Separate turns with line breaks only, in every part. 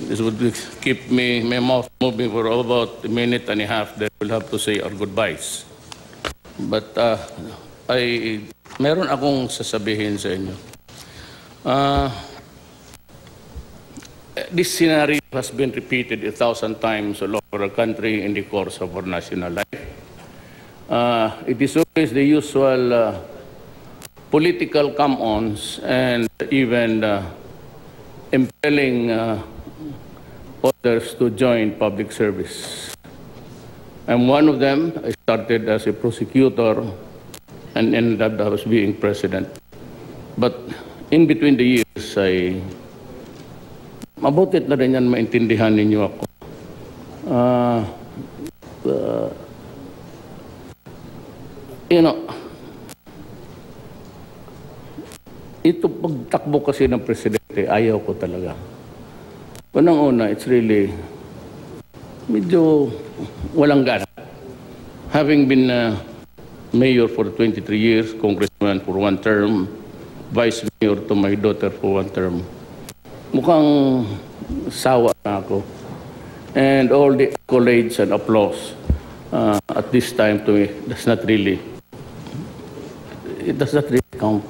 this would keep my mouth moving for about a minute and a half. Then we'll have to say our goodbyes. But meron akong sasabihin sa inyo. This scenario has been repeated 1,000 times all over the country in the course of our national life. It is always the usual political come-ons and even impelling others to join public service. I'm one of them. I started as a prosecutor and ended up as being president. But in between the years, mabutit na rin yan maintindihan ninyo ako. Ito pagtakbo kasi ng presidente, ayaw ko talaga. Unang-una, it's really medyo walang gana. Having been mayor for 23 years, congressman for 1 term, vice mayor to my daughter for 1 term, mukhang sawa na ako. And all the accolades and applause at this time to me does not really count.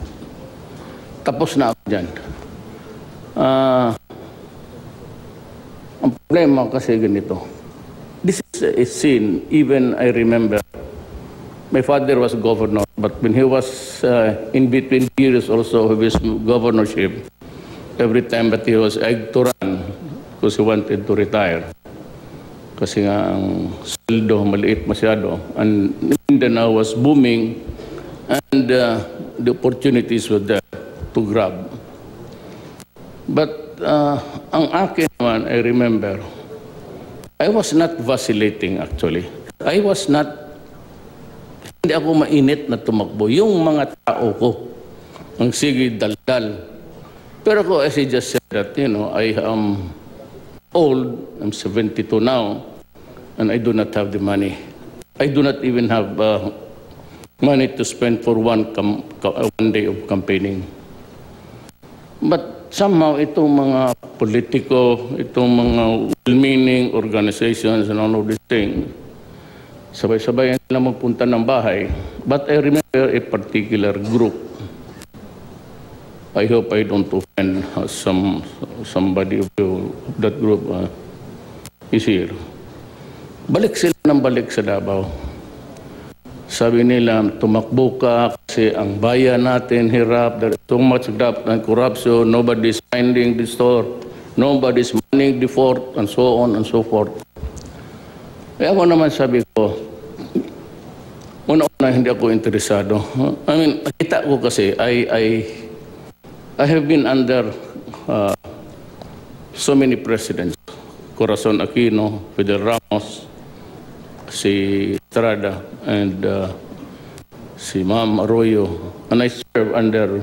Tapos na ako dyan. Ang problema kasi ganito. This is a scene, even I remember, my father was governor, but when he was in between years also of his governorship, every time that he was egged to run because he wanted to retire. Kasi nga ang sweldo maliit masyado. And Mindanao was booming and the opportunities were there to grab. But ang akin naman, I remember, I was not vacillating actually. Hindi ako mainit na tumakbo. Yung mga tao ko, ang sige daldal. Pero ako, as I just said that, I am old, I'm 72 now, and I do not have the money. I do not even have money to spend for one day of campaigning. But somehow, itong mga politiko, itong mga well-meaning organizations and all of these things, sabay-sabay nila magpunta ng bahay. But I remember a particular group. I hope I don't offend somebody of that group is here. Balik sila ng balik sa Davao. Sabi nila, tumakbo ka kasi ang bayan natin hirap, there is so much graft and corruption, nobody's finding the store, nobody's manning the fort, and so on and so forth. Kaya ako naman sabi ko, una-una hindi ako interesado. I mean, nakita ko kasi, I have been under so many presidents. Corazon Aquino, Fidel Ramos, si Estrada, and si Ma'am Arroyo. And I served under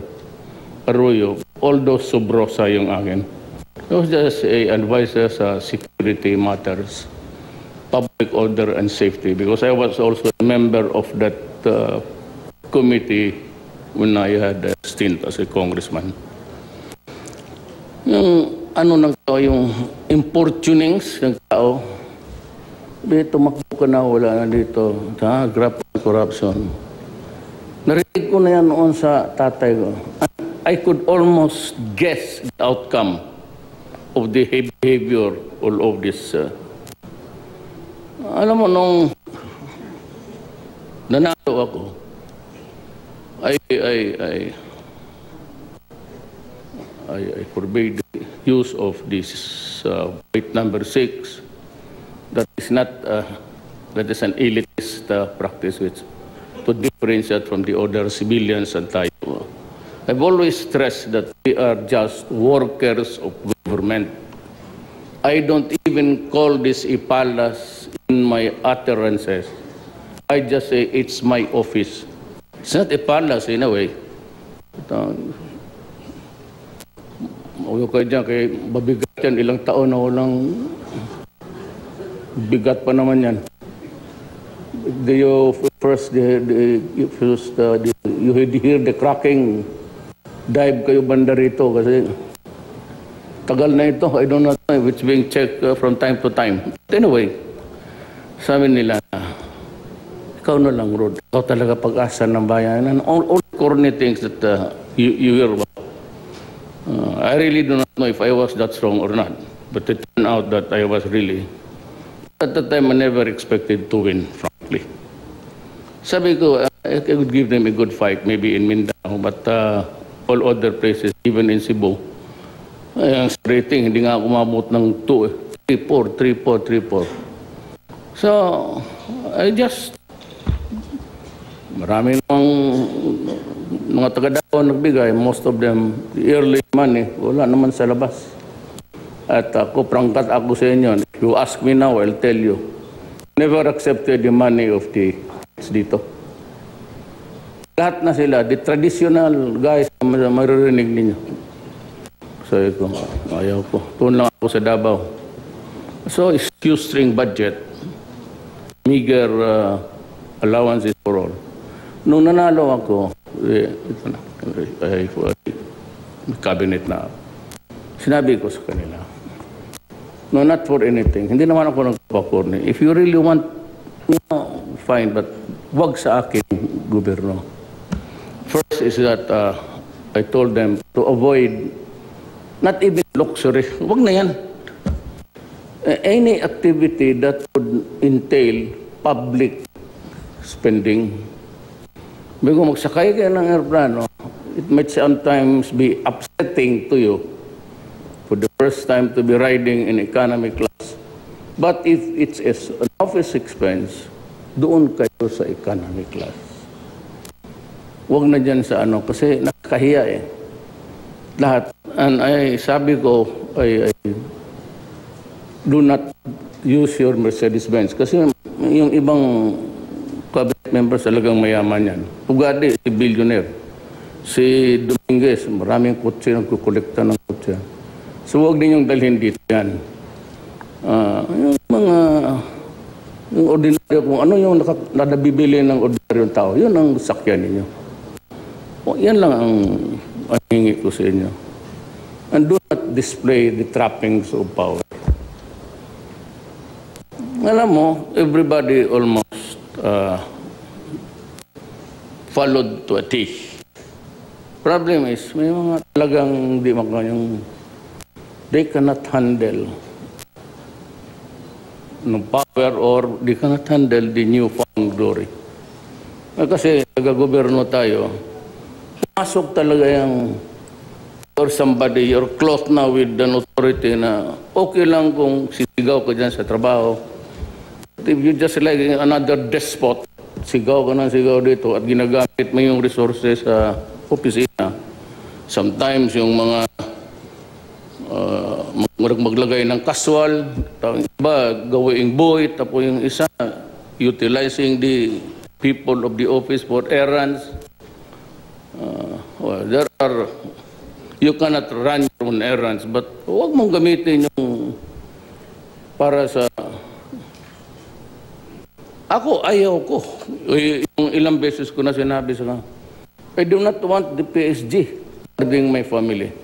Arroyo. Although Subrosa yung akin. I was just an advisor sa security matters, public order and safety, because I was also a member of that committee when I had a stint as a congressman. Yung yung importunings ng tao, tumakbo ka na, wala na dito. Graft and corruption. Narinig ko na yan noon sa tatay ko. I could almost guess the outcome of the behavior all of this. Alam mo, nung nanalo ako, I forbade the use of this plate number 6. That is not, that is an elitist practice which to differentiate from the other civilians and tayo. I've always stressed that we are just workers of government. I don't even call this a palace in my utterances. I just say it's my office. It's not a palace in a way. Huwag kayo dyan, kay mabigat yan, ilang taon na walang bigat pa naman yan. You hear the cracking, dive kayo banda rito kasi tagal na ito. I don't know, which being checked from time to time. But anyway, sabi nila, ikaw na lang, Rod. Ikaw talaga pag-asa ng bayan. And all corny things that you hear about. I really do not know if I was that strong or not. But it turned out that I was really... At that time, I never expected to win, frankly. Sabi ko, I could give them a good fight, maybe in Mindanao, but all other places, even in Cebu, ang rating, hindi nga umabot ng 2, 3-4. So, I just... Marami namang mga taga-Davao nagbigay, most of them, the early money, wala naman sa labas. At ako, prangkat ako sa inyo. If you ask me now, I'll tell you. Never accepted the money of the dito. Lahat na sila, the traditional guys na maririnig ninyo. Sabi ko, ayaw ko. Tuon lang ako sa Davao. So, shoestring budget, meager allowances for all. Nung nanalo ako, ito na, cabinet na, sinabi ko sa kanila, no, not for anything. Hindi naman ako nagpapakorni. If you really want, fine, but wag sa akin, gobyerno. First is that I told them to avoid, not even luxury, wag na yan. Any activity that would entail public spending. Bago magsakay kayo ng aeroplano, it might sometimes be upsetting to you for the first time to be riding in economy class. But if it's an office expense, doon kayo sa economy class. Huwag na dyan sa kasi nakakahiya eh. Lahat. And sabi ko, do not use your Mercedes-Benz. Kasi yung ibang cabinet members talagang mayaman yan. Ugadi, si billionaire. Si Dominguez, maraming kutsi, nagkukolekta ng kutsi. So huwag ninyong dalhin dito yan. Yung mga, yung ordinaryo, kung ano yung nadabibili ng ordinaryong tao, yun ang sakyan ninyo. O, yan lang ang hingi ko sa inyo. And do not display the trappings of power. Alam mo, everybody almost followed to a T. Problem is, may mga talagang di makanyang they cannot handle no power or they cannot handle the newfound glory. Kasi taga-gobyerno tayo, pasok talaga yung or somebody, you're close now with an authority na okay lang kung sisigaw ka dyan sa trabaho. If you just like another despot, sigaw ka ng sigaw dito at ginagamit mo yung resources sa opisina. Sometimes yung mga maglagay ng casual, iba gawing boy, tapos yung isa utilizing the people of the office for errands. There are, you cannot run your own errands, but huwag mong gamitin yung para sa ako, ayaw ko. Yung ilang beses ko na sinabi sa I do not want the PSG regarding my family.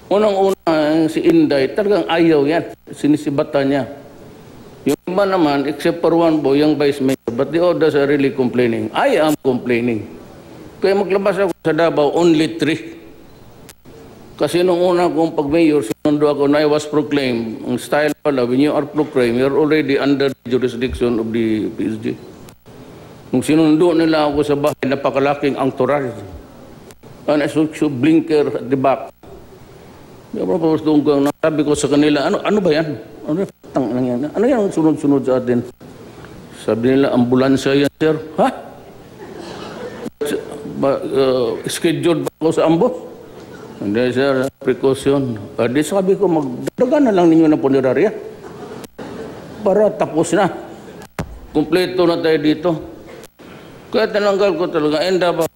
Unang-una, si Inday, talagang ayaw yan. Sinisibatan niya. Yung iba naman, except for one boy, yung vice mayor, but the others are really complaining. I am complaining. Kaya maglabas ako sa Davao, only 3. Kasi nung una kong pag-mayor, sinundo ako na I was proclaimed. Ang style pala, when you are proclaimed, you're already under the jurisdiction of the PSG. Nung sinundo nila ako sa bahay, napakalaking entourage. And I saw blinker at the back. Sabi ko sa kanila, ano ba yan? Ano yan ang sunod-sunod sa atin? Sabi nila, ambulansya yan, sir. Ha? Scheduled ba ako sa ambo? Hindi, sir, precaution. Di sabi ko, magdagan na lang ninyo ng punerarya. Para tapos na. Kompleto na tayo dito. Kaya tinanggal ko talaga. Enda ba?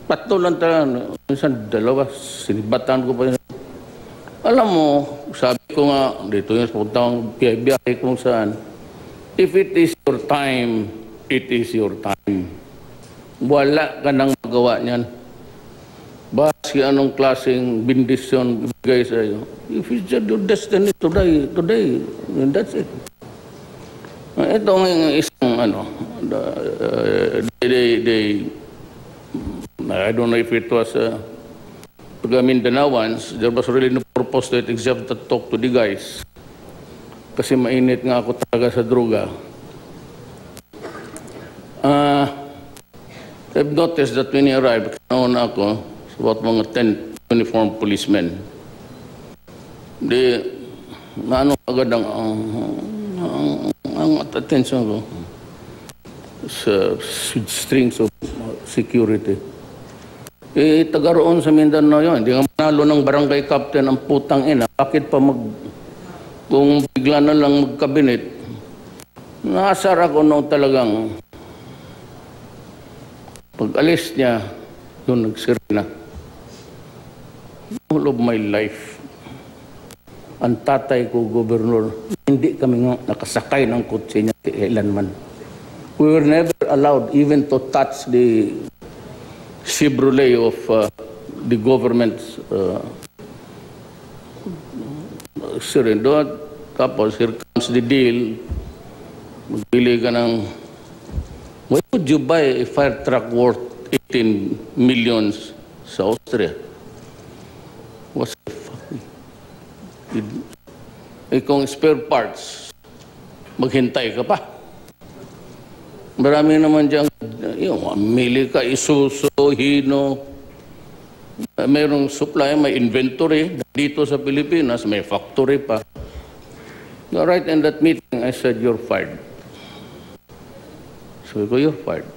Patlo lang talaga. Minsan, 2. Sinibatan ko pa yun. Alam mo, sabi ko nga, dito yung puntang biyahe kung saan. If it is your time, it is your time. Wala ka nang magawa niyan. Basi anong klaseng bendisyon ibigay sa iyo. If it's your destiny today, and that's it. Ito ang isang I don't know if it was Mindanawans, there was really no purpose to it except to talk to the guys. Kasi mainit nga ako talaga sa droga. I've noticed that when he arrived, kanauna ako, about mga 10 uniformed policemen. Di, agad ang attention ko sa strings of security. Taga roon sa Mindanao yun. Hindi nga manalo ng barangay captain ang putang ina. Bakit pa kung bigla na lang magkabinet, naasar ako noong talagang pag-alis niya, yun nagsirina. All of my life, ang tatay ko, gobernador, hindi kami nga nakasakay ng kotse niya kailanman. We were never allowed even to touch the Chevrolet of the government's surrender. Tapos, here comes the deal. Magbili ka ng... Why would you buy a fire truck worth 18 millions sa Austria? What's the fucking... Kung spare parts, maghintay ka pa. Marami naman dyan, mili ka, Isuzu, Hino, mayroong supply, may inventory. Dito sa Pilipinas, may factory pa. Right in that meeting, I said, you're fired. So, you're fired.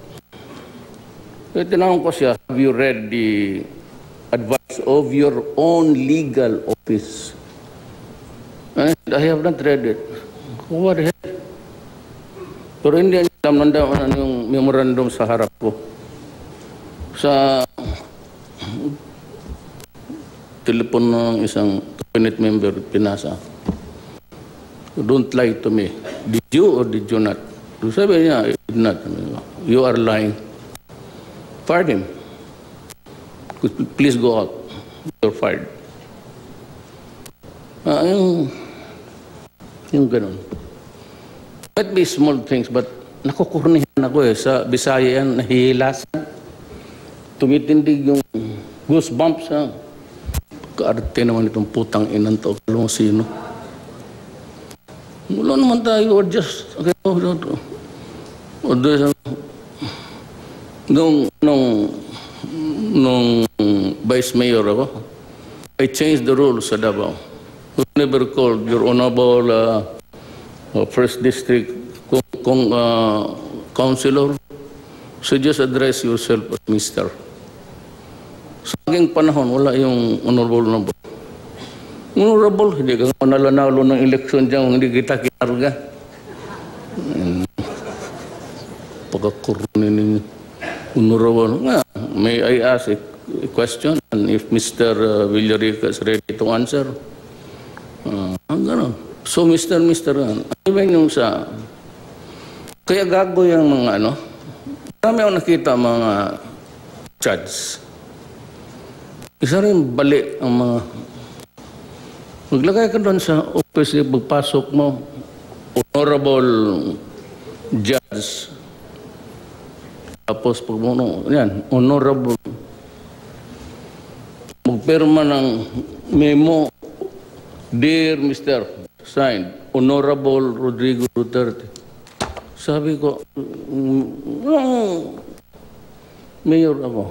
So, tinanong ko siya, have you read the advice of your own legal office? And I said, I have not read it. What the hell? Pero hindi alam nandaman yung memorandum sa harap ko. Sa telepon ng isang cabinet member, pinasa. Don't lie to me. Did you or did you not? Sabi niya, I did not. You are lying. Fired him. Please go out. You're fired. Yung ganun. Might be small things, but nakukurnihan ako sa Bisaya yan, nahihilasan. Tumitindig yung goosebumps. Kaarte naman itong putang inan to. Kalong sino. Wala naman tayo, or just, okay, nung vice mayor ako, I changed the rules sa Davao. We never called your honorable first district councilor. So just address yourself as Mr. Sa aking panahon, wala yung honorable. Honorable, hindi ka mananalo ng eleksyon dyan, hindi kita kinarga. Pagkakurunin ninyo. Honorable. May I ask a question? And if Mr. Villarica is ready to answer? Gano'n. So, Mr. ano ba yung sa... Kaya gago yung mga marami akong nakita mga judge. Isa rin bali ang mga... Maglagay ka doon sa office, pagpasok mo, honorable judge. Tapos pag yan, honorable. Magpirma ng memo, dear Mr. Signed, Honorable Rodrigo Duterte. Sabi ko, Mayor ako.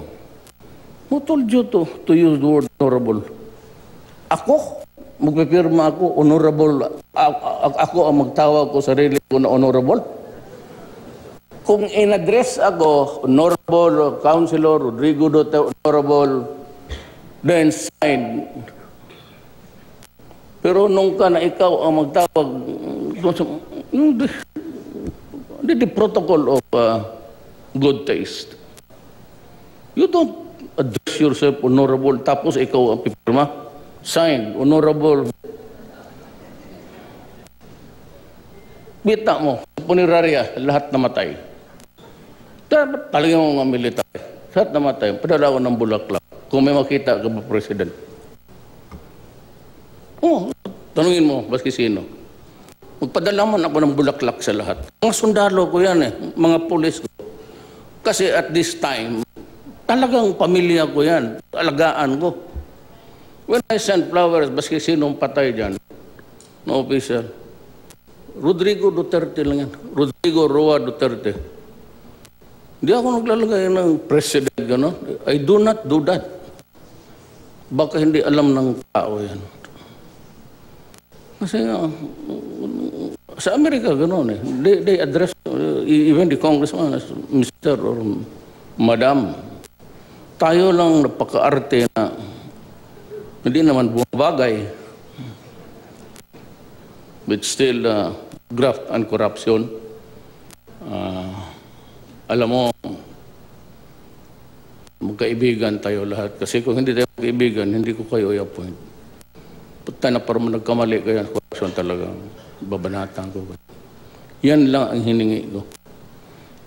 Who told you to use the word honorable? Ako? Magpipirma ako, honorable. Ako ang magtawag ko sarili ko na honorable? Kung in-address ako, honorable Councilor Rodrigo Duterte, honorable, then signed. Pero nung ka na ikaw ang magtawag, the protocol of good taste. You don't address yourself honorable, tapos ikaw ang pipirma. Signed, honorable. Bita mo, punerarya, lahat namatay. Talagang mga military. Lahat namatay. Padala ko ng bulaklak. Kung may makita ka ba, President? Oh, tanungin mo, baski sino. Magpadala man ako ng bulaklak sa lahat. Mga sundalo ko yan eh, mga pulis ko. Kasi at this time, talagang pamilya ko yan. Alagaan ko. When I send flowers, baski sinong patay dyan, no official. Rodrigo Duterte lang yan. Rodrigo Roa Duterte. Hindi ako naglalagay ng president, gano'n. I do not do that. Baka hindi alam ng tao yan. Kasi sa Amerika, gano'n eh. They address, even the congressman as Mr. or Madam. Tayo lang napaka-arte na hindi naman bumabagay. But still, graft and corruption. Alam mo, magkaibigan tayo lahat. Kasi kung hindi tayo magkaibigan, hindi ko kayo i-appoint. Punta na parang nagkamali kayo, corruption talaga. Babanatan ko. Yan lang ang hiningi ko.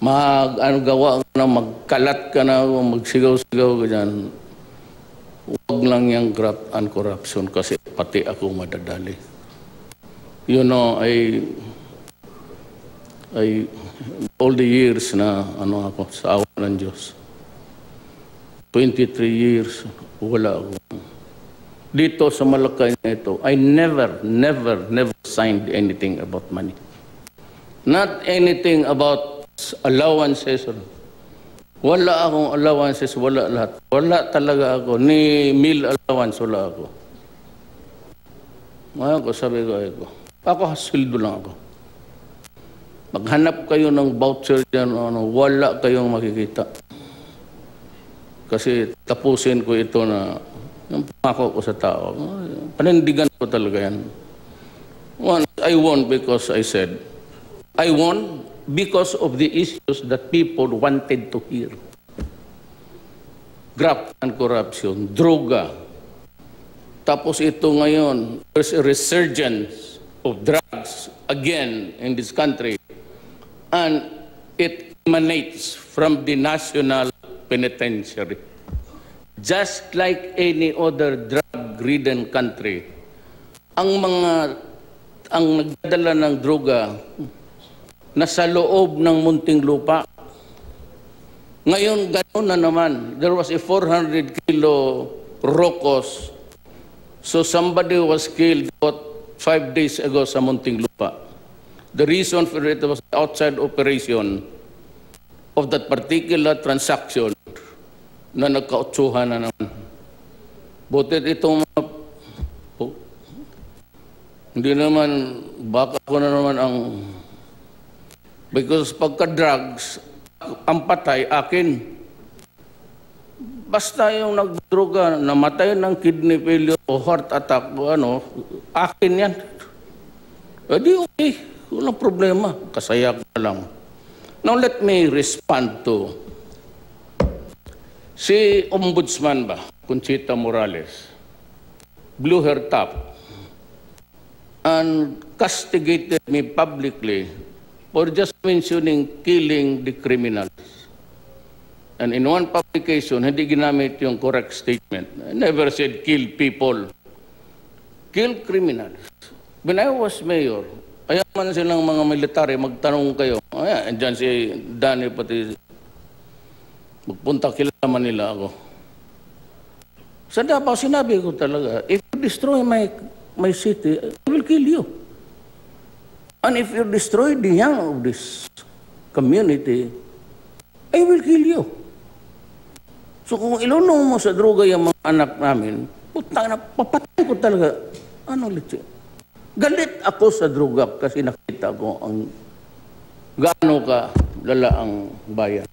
Gawa ka na, magkalat ka na, magsigaw-sigaw ka dyan. Huwag lang yung graft and corruption kasi pati ako madadali. You know, all the years na ako sa awa ng Diyos. 23 years, wala ako. Dito sa Malacay na ito, I never signed anything about money. Not anything about allowances. Wala akong allowances, wala lahat. Wala talaga ako. Ni meal allowance, wala ako. Ngayon ko, sabi ko, ako sweldo lang ako. Maghanap kayo ng voucher dyan, wala kayong makikita. Kasi tapusin ko ito na yung pangako ko sa tao. Panindigan ko talaga yan. Once, I won because I said, I won because of the issues that people wanted to hear. Graft and corruption, droga. Tapos ito ngayon, there's a resurgence of drugs again in this country. And it emanates from the national penitentiary. Just like any other drug-ridden country, ang nagdadala ng droga nasa loob ng munting lupa. Ngayon, gano'n na naman. There was a 400 kilo rocos. So somebody was killed about 5 days ago sa munting lupa. The reason for it was outside operation of that particular transaction na nagkautsuhan na naman. Butit itong mga hindi naman, baka ko na naman ang because pagka-drugs, ang patay, akin. Basta yung nagdroga, namatay ng kidney failure o heart attack, akin yan. Di okay, walang problema. Kasaya ko lang. Now let me respond to si Ombudsman ba, Conchita Morales, blew her top and castigated me publicly for just mentioning killing the criminals. And in one publication, hindi ginamit yung correct statement. I never said kill people. Kill criminals. When I was mayor, ayaw man silang mga military, magtanong kayo. Ayan, dyan si Danny pati. Magpunta, kilala man nila ako. Sa Davao, sinabi ko talaga, if you destroy my city, I will kill you. And if you destroy the young of this community, I will kill you. So kung ilunong mo sa droga yung mga anak namin, putang na, papatay ko talaga. Ano litsi? Galit ako sa droga kasi nakita ko ang gaano ka lala ang bayan.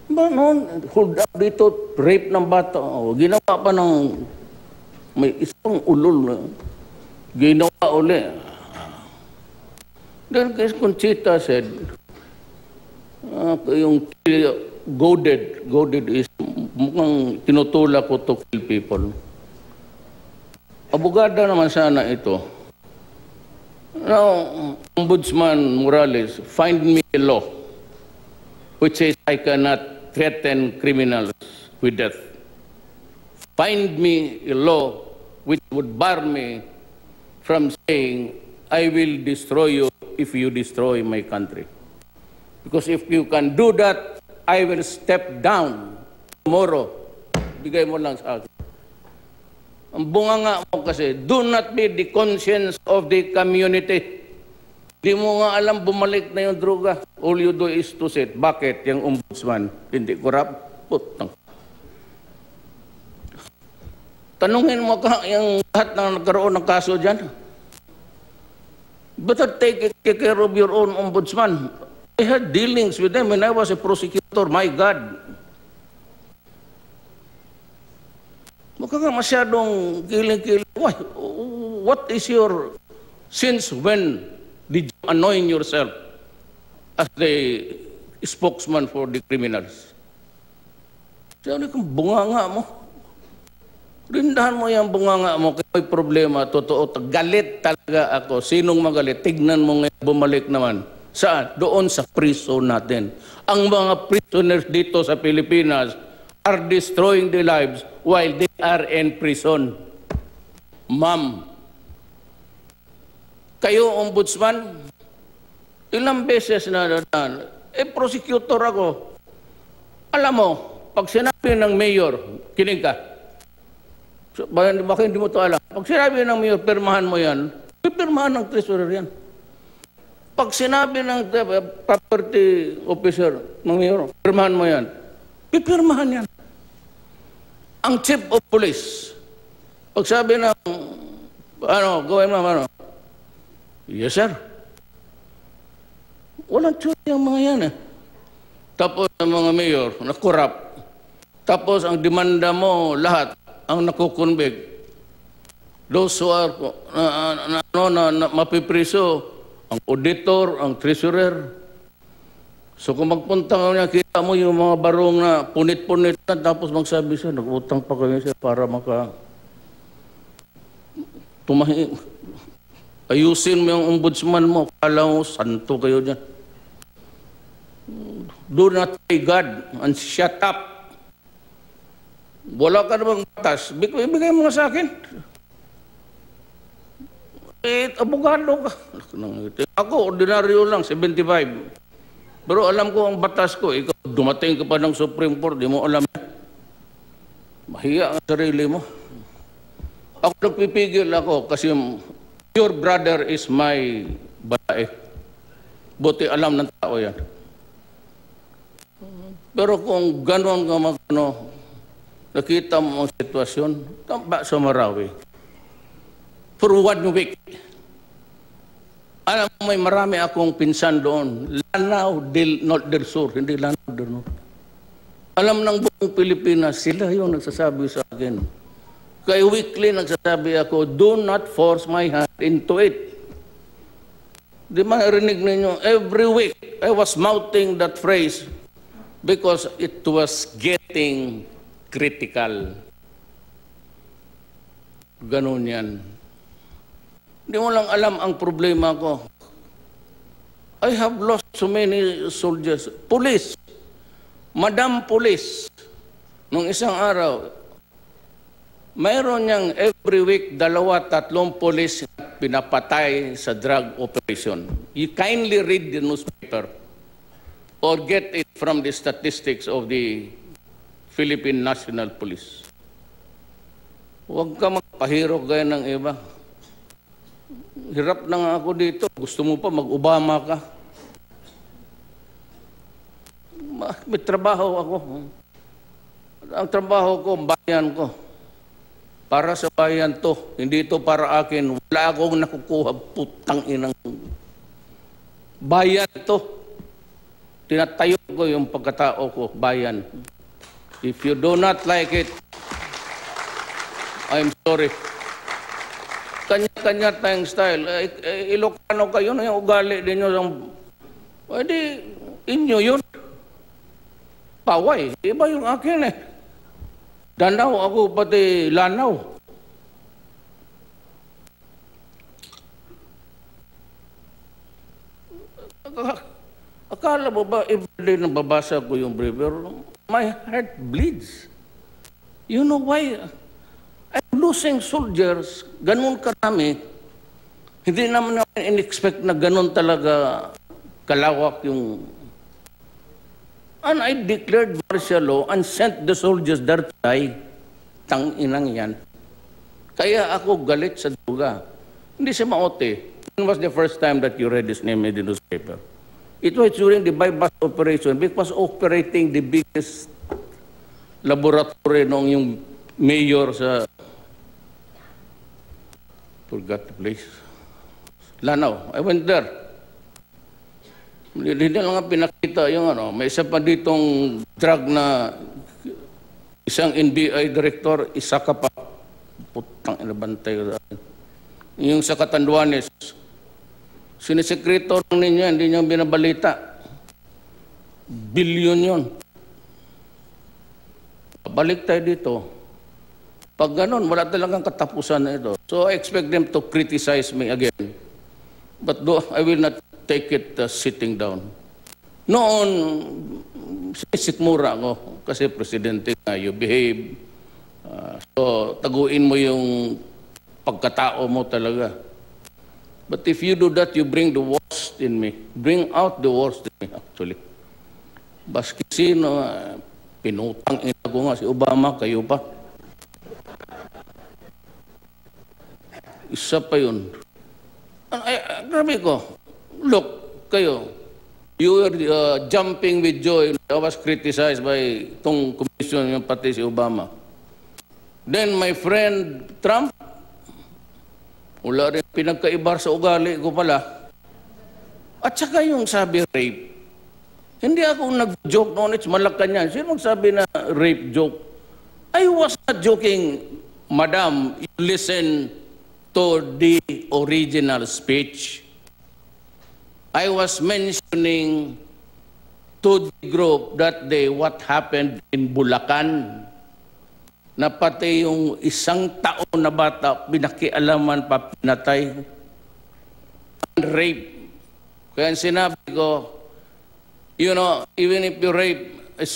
Ba noon, hold up dito, rape ng bata. Ginawa pa ng may isang ulol na ginawa uli. Then Conchita said, yung goaded is mukhang tinutulak ko to kill people. Abogada naman sana ito. Now, Ombudsman Morales, find me a law which says I cannot threaten criminals with death. Find me a law which would bar me from saying, I will destroy you if you destroy my country. Because if you can do that, I will step down tomorrow. Bigay mo lang sa akin. Ang bunganga mo kasi, do not be the conscience of the community. Di mo nga alam, bumalik na yung droga. All you do is to say, bakit yung ombudsman hindi corrupt? Putang. Tanungin mo ka yung lahat na nagkaroon ng kaso dyan. Better take care of your own ombudsman. I had dealings with them when I was a prosecutor. My God. Mukha ka masyadong kiling-kiling. What is your... Since when did you anoint yourself as the spokesman for the criminals? Sabi kong bunganga mo. Rindahan mo yung bunganga mo kung may problema, totoo, galit talaga ako. Sinong magalit? Tignan mo ngayon, bumalik naman. Saan? Doon sa prison natin. Ang mga prisoners dito sa Pilipinas are destroying their lives while they are in prison. Ma'am, kayo, ombudsman, ilang beses na prosecutor ako. Alam mo, pag sinabi ng mayor, kinig ka, so, bakit hindi mo ito alam? Pag sinabi ng mayor, pirmahan mo yan, pipirmahan ng treasurer yan. Pag sinabi ng property officer ng mayor, pirmahan mo yan, pipirmahan yan. Ang chief of police, pag sabi ng, gawin mo, yes sir. Walang tsuri ang mga yan eh. Tapos ang mga mayor, na-corrupt. Tapos ang demanda mo, lahat, ang nakukonvict, those who are mapipriso, ang auditor, ang treasurer. So kung magpunta ka niya, kita mo yung mga barong na punit-punit na, tapos magsabi siya, nag-utang pa kami siya para ayusin mo yung ombudsman mo, kala mo, santo kayo dyan. Do not pray God and shut up. Wala ka namang batas, ibigay mo nga sa akin. Abogado ka. Ako, ordinaryo lang, 75. Pero alam ko ang batas ko, ikaw dumating ka pa ng Supreme Court, di mo alam. Mahiya ang sarili mo. Ako nagpipigil ako kasi your brother is my babae. Buti alam ng tao yan. Pero kung gano'n ka nakita mo ang sitwasyon, tamba sa Marawi. For 1 week. Alam mo, may marami akong pinsan doon. Lanao del Sur, hindi Lanao del Norte. Alam ng buong Pilipinas, sila yung nagsasabi sa akin. Kaya weekly nagsasabi ako, do not force my hand into it. Di ba narinig ninyo? Every week, I was mouthing that phrase because it was getting critical. Ganun yan. Hindi mo lang alam ang problema ko. I have lost so many soldiers. Police. Madam Police. Nung isang araw, mayroon niyang every week 2-3 police na pinapatay sa drug operation. You kindly read the newspaper or get it from the statistics of the Philippine National Police. Huwag ka magpahirok gaya ng iba. Hirap na nga ako dito. Gusto mo pa mag-Obama ka. May trabaho ako. Ang trabaho ko, bayan ko. Para sa bayan to. Hindi to para akin. Wala akong nakukuha. Putang inang. Bayan to. Tinatayo ko yung pagkatao ko. Bayan. If you do not like it, I'm sorry. Kanya-kanya tayong style. Ilocano kayo na yung ugali din nyo. Pwede, inyo yun. Paway. Iba yung akin eh. Danau ako, pati Lanao. Akala mo ba, everyday nababasa ko yung brevier? my heart bleeds. You know why? I'm losing soldiers, ganun karami. Hindi naman namin in-expect na ganun talaga kalawak yung... And I declared martial law and sent the soldiers there to die. Tang-inang yan. Kaya ako galit sa duga. Hindi siya maote. When was the first time that you read his name in the newspaper? It was during the bypass operation because operating the biggest laboratory noong yung mayor sa... Forgot the place. Lanao. I went there. Hindi na lang pinakita yung ano. May isa pa ditong drug na isang NBI director, isa ka pa. Putang inabantay ko sa akin. Yung sa Catanduanes, sinisekreto lang ninyo, hindi nyo binabalita. Bilyon yun. Balik tayo dito. Pag ganun, wala talagang katapusan na ito. So I expect them to criticize me again. But I will not take it sitting down. Noon, sisikmura ako kasi presidente nga, you behave. So taguin mo yung pagkatao mo talaga. But if you do that, you bring the worst in me. Bring out the worst in me, actually. Baski sino, pinutang ina ko nga si Obama, kayo pa. Isa pa yun. Grabe ko. Look, kayo, you were jumping with joy. I was criticized by itong commission, yung pati si Obama. Then my friend Trump, wala rin pinagkaibar sa ugali ko pala. At saka yung sabi rape. Hindi ako nag-joke noon, it's Malacanang. Sino magsabi na rape joke? I was not joking, Madam. You listen to the original speech. I was mentioning to the group that day what happened in Bulacan. Na pati yung isang taon na bata, pinakialaman pa, pinatay. And rape. Kaya sinabi ko, you know, even if you rape a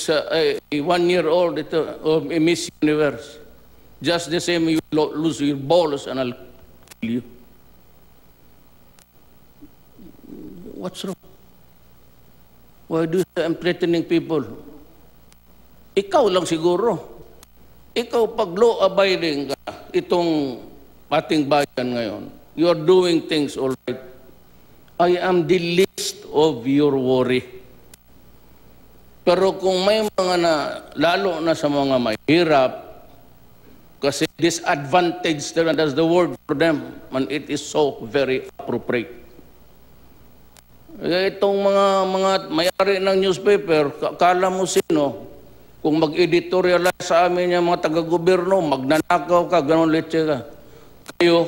1-year-old or a Miss Universe, just the same you lose your balls and I'll kill you. What's wrong? Why do you say I'm threatening people? Ikaw lang siguro. Ikaw pag law-abiding ka, itong ating bayan ngayon, you are doing things all right. I am the least of your worry. Pero kung may mga lalo na sa mga mahirap, kasi disadvantaged, that's the word for them, and it is so very appropriate. Itong mga may-ari ng newspaper, kala mo sino, kung mag-editorialize sa amin yung mga taga-gobyerno, magnanakaw ka, ganun leche ka. Kayo,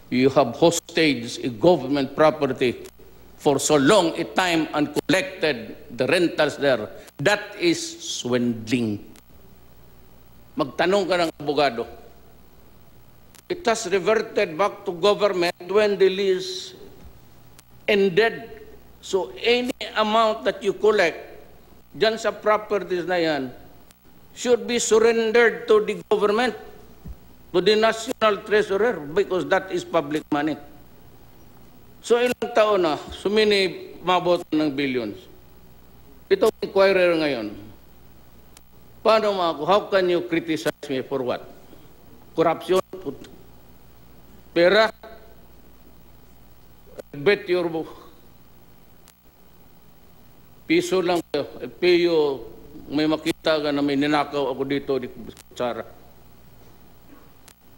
you have hostage a government property for so long a time and collected the rentals there. That is swindling. Magtanong ka ng abogado. It has reverted back to government when the lease ended. So any amount that you collect dyan sa properties na yan should be surrendered to the government, to the national treasurer, because that is public money. So ilang taon na, mabot ng billions. Itong inquirer ngayon, paano mo ako? How can you criticize me for what? Corruption? Pera? Bet your piso lang kayo. Piyo, may makita ka na may ninakaw ako dito di kutsara.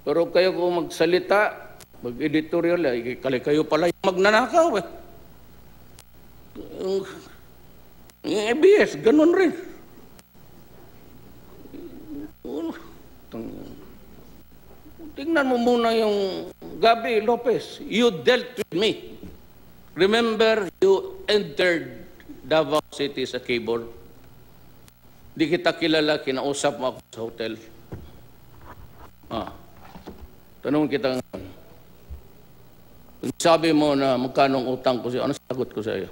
Pero kayo kung magsalita, mag-editorial, kayo pala yung magnanakaw eh. Yung ABS, ganun rin. Tingnan mo muna yung Gabi Lopez. You dealt with me. Remember, you entered Davao City sa cable. Di kita kilala, kinausap mo ako sa hotel. Tanong kita ngayon. Sabi mo na magkano utang ko sa'yo, ano sagot ko sa'yo?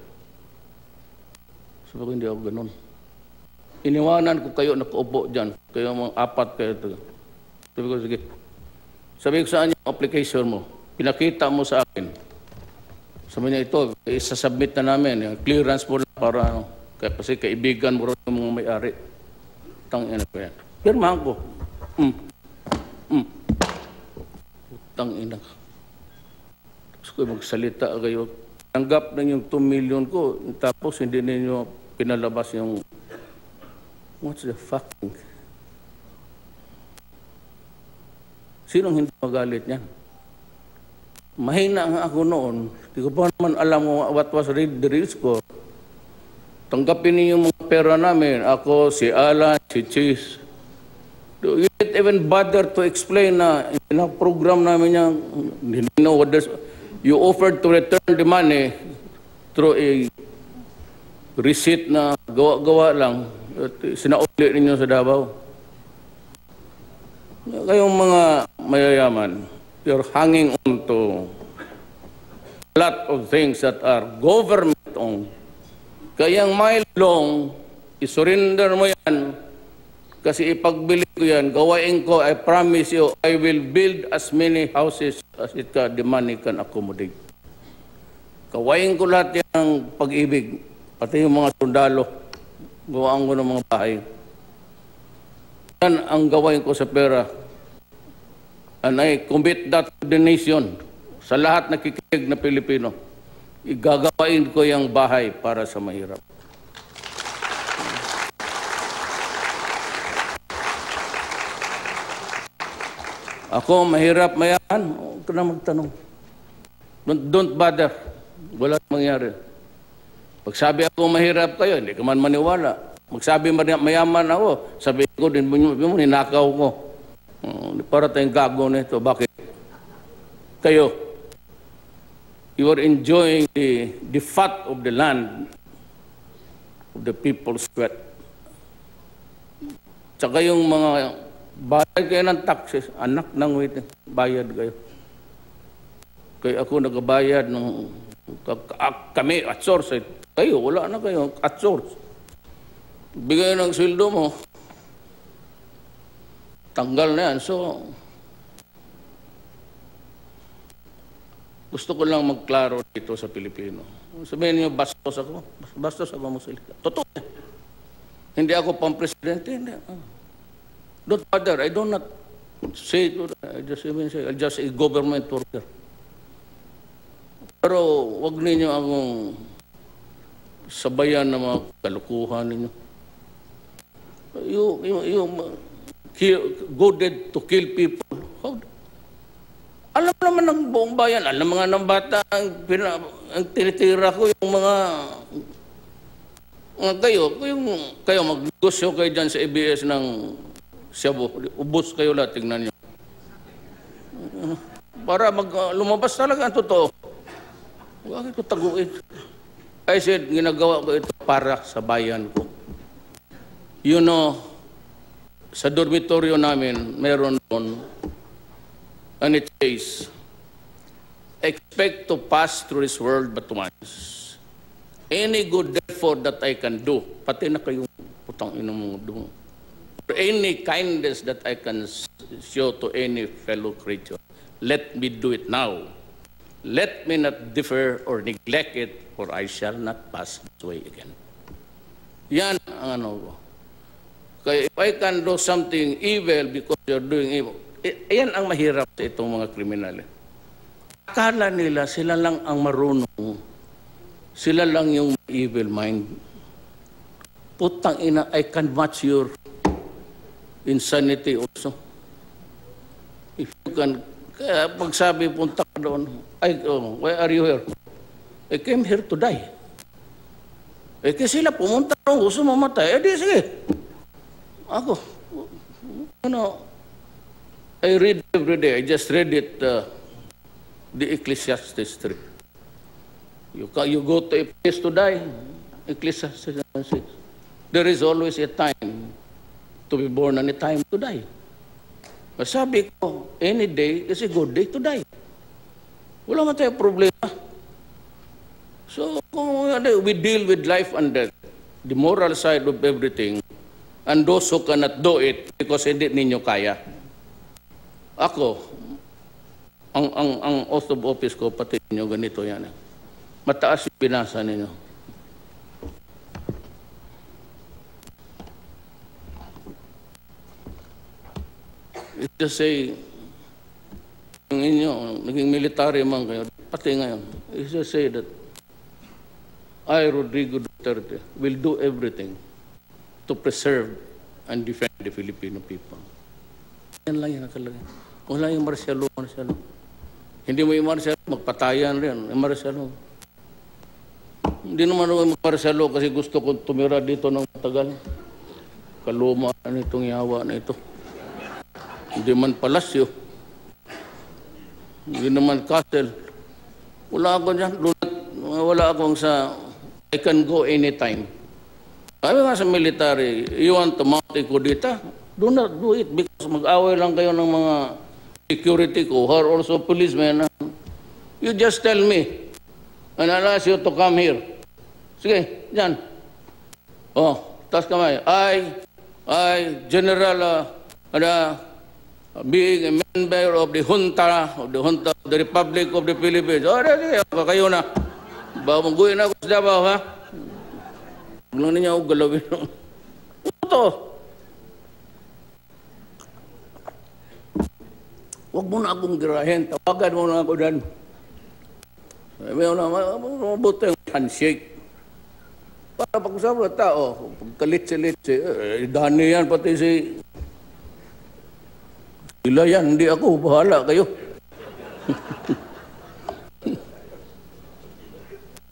Sabi ko, hindi ako ganun. iniwanan ko kayo nakaupo dyan. Kayo mga apat kayo. Sabi ko, sige. Sabi ko, saan yung application mo? Pinakita mo sa akin. Sabi niya, ito, isasubmit na namin. Clearance mo lang para, kasi kaibigan mo rin yung mga may-ari. Tangina ko yan. Pirmahan ko. Tangina. Tapos ko magsalita kayo. Tanggap na yung 2 million ko. Tapos hindi ninyo pinalabas yung what's the fucking... Sinong hindi magalit niyan? Mahina nga ako noon. Hindi ko pa naman alam what was the real score. Tanggapin niyo yung mga pera namin. Ako, si Alan, si Cheese. You didn't even bother to explain na program namin niya. You know what this... You offered to return the money through a receipt na gawa-gawa lang. Sinauli ninyo sa Davao. Kayong mga mayayaman, you're hanging on to a lot of things that are government-owned. Kayang mile long, isurrender mo yan kasi ipagbili ko yan, gawain ko, I promise you, I will build as many houses as the money can accommodate. Gawain ko lahat yan ng pag-ibig, pati yung mga sundalo, gawaan ko ng mga bahay. Yan ang gawain ko sa pera. And I commit that to the nation, sa lahat na kikinig na Pilipino. Igagawain ko yung bahay para sa mahirap. Ako, mahirap, mayaman, huwag ka na magtanong. Don't bother. Wala mangyari. Pagsabi ako mahirap kayo, hindi ka man maniwala. Magsabi mayaman ako, sabihin ko din mo, ninakaw ko. Para tayong gago nito. Bakit? Kayo, you are enjoying the fat of the land, of the people's sweat. Tsaka yung mga bayad kayo ng taxes, anak ng waiting, bayad kayo. Kaya ako nagabayad ng kami at source. Kayo, wala na kayo at source. Bigay ng sweldo mo, tanggal na yan. So, gusto ko lang magklaro dito sa Pilipino. Sabihin niyo, bastos ako. Bastos ako mo sila. Totoo. Hindi ako pang-presidente. Hindi. Don't bother. I do not say it. I just a government worker. Pero wag ninyo akong sabayan ng mga kalukuhan ninyo. You go dead to kill people. Alam naman ng buong bayan, alam mga ng bata ang tinitira ko yung mga kayo mag-negosyo kayo dyan sa ABS ng Cebu. Ubos kayo lahat, tignan nyo. Para lumabas talaga ang totoo. Huwag ito taguin. I said, ginagawa ko ito para sa bayan ko. You know, sa dormitoryo namin, meron doon, and it says, expect to pass through this world but once. Any good effort that I can do, pati na kayong putang inong doon, or any kindness that I can show to any fellow creature, let me do it now. Let me not defer or neglect it, or I shall not pass this way again. Yan ang ano ko. Kaya if I can do something evil because you're doing evil, yan ang mahirap sa itong mga kriminal. Akala nila sila lang ang marunong, sila lang yung evil mind. Putang ina, I can match your insanity also. If you can, kaya pagsabi punta ka doon, why are you here? I came here to die. Kasi sila pumunta doon, gusto mamatay. Di sige. Ako, I read every day. I just read it, the Ecclesiastes 3. You go to a place to die, Ecclesiastes 6. There is always a time to be born and a time to die. Sabi ko, any day is a good day to die. Wala man tayong problema. So, kung we deal with life and death, the moral side of everything, and those who cannot do it because hindi ninyo kaya. Ako, ang oath of office ko, pati ninyo, ganito yan. Mataas yung binasa ninyo. It's just say, yung inyo, naging military man kayo, pati ngayon, it's just say that I, Rodrigo Duterte, will do everything to preserve and defend the Filipino people. Yan lang yan nakalagay. Kung lang yung martial law, martial law. Hindi mo yung martial law, magpatayan rin. Yung martial law. Hindi naman yung martial law kasi gusto ko tumira dito ng matagal. Kaluma na itong yawa na ito. Hindi man palasyo. Hindi naman castle. Wala ako dyan. Wala akong sa... I can go anytime. Sabi nga sa military, you want to mount a kudita? Do not do it because mag-away lang kayo ng mga security ko or also policemen. You just tell me and I'll ask you to come here. Sige, dyan. Oh, taas kamay. I, General, being a member of the junta of the Republic of the Philippines. Oh, kayo na. Babaguhin ako sa Davao, ha? Huwag lang ninyo ako galawin. Ito. Huwag mo na akong girahin. Tawagan mo na ako dyan. Sabi mo na, mabuti yung handshake. Para pag-usap na tao, pagkalit-lit, dani yan, pati si... Sila yan, hindi ako. Bahala kayo.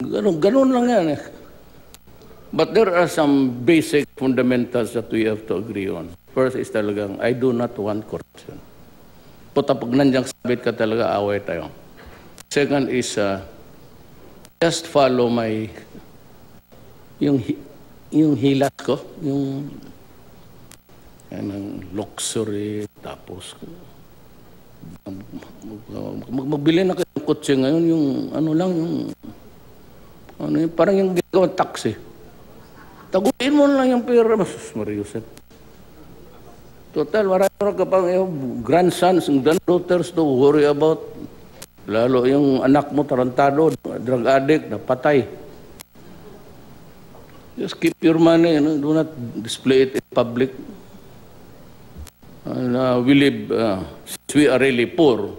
Ganun lang yan eh. But there are some basic fundamentals that we have to agree on. First is talagang, I do not want corruption. Puta pag nandiyan sabit ka talaga, away tayo. Second is, just follow my, yung hilas ko, yung luxury, tapos, magbili na kayo ng kotse ngayon, yung ano lang, yung, parang yung ginagawang taxi. Taguin mo lang yung pera. Mariusin. Total, marami ka pang grandsons and granddaughters to worry about. Lalo yung anak mo, tarantado, drug addict, napatay. Just keep your money. Do not display it in public. We live, since we are really poor,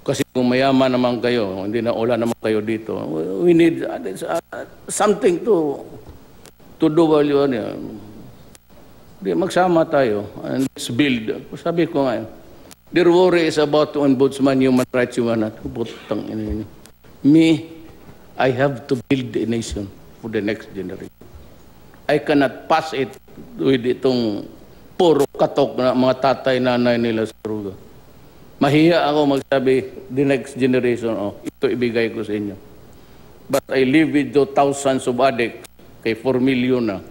kasi kung mayaman naman kayo, hindi na wala naman kayo dito, we need something to do while you are here. Magsama tayo and let's build. Sabi ko nga, their worry is about ombudsman, human rights, human rights. Me, I have to build a nation for the next generation. I cannot pass it with itong puro katok na mga tatay, nanay nila sa ruga. Mahiya ako magsabi, the next generation, ito ibigay ko sa inyo. But I live with the thousands of addicts, kay 4 million na.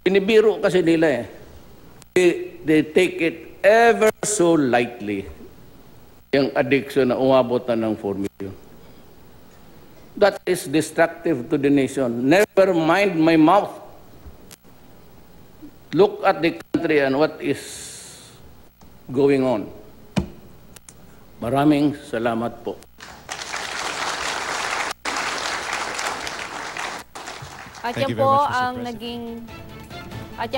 Pinibiro kasi nila eh. They take it ever so lightly. Yung addiction na umabot na ng 4 million. That is destructive to the nation. Never mind my mouth. Look at the country and what is going on. Maraming salamat po.
At yan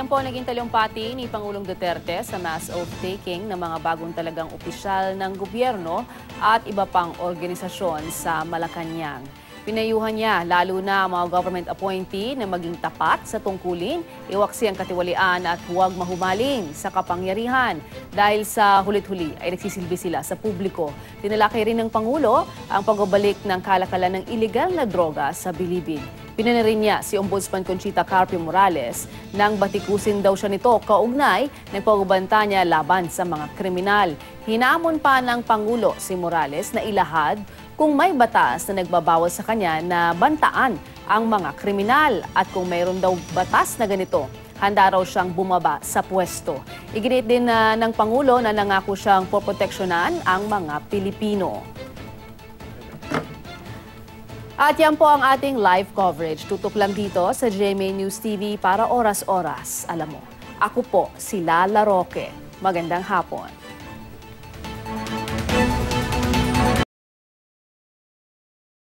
po ang naging talumpati ni Pangulong Duterte sa mass oath-taking ng mga bagong talagang opisyal ng gobyerno at iba pang organisasyon sa Malacanang. Pinayuhan niya lalo na ang mga government appointee na maging tapat sa tungkulin, iwaksi ang katiwalian at huwag mahumaling sa kapangyarihan dahil sa hulit-huli ay nagsisilbi sila sa publiko. Tinalakay rin ng Pangulo ang pagbabalik ng kalakalan ng ilegal na droga sa bilibid. Pinanarin niya si Ombudsman Conchita Carpio Morales nang batikusin daw siya nito kaugnay ng pagbabanta niya laban sa mga kriminal. Hinamon pa ng Pangulo si Morales na ilahad kung may batas na nagbabawal sa kanya na bantaan ang mga kriminal at kung mayroon daw batas na ganito, handa raw siyang bumaba sa pwesto. Iginit din ng Pangulo na nangako siyang poproteksyonan ang mga Pilipino. At yan po ang ating live coverage. Tutok lang dito sa GMA News TV para oras-oras. Alam mo, Ako po si Lala Roque. Magandang hapon.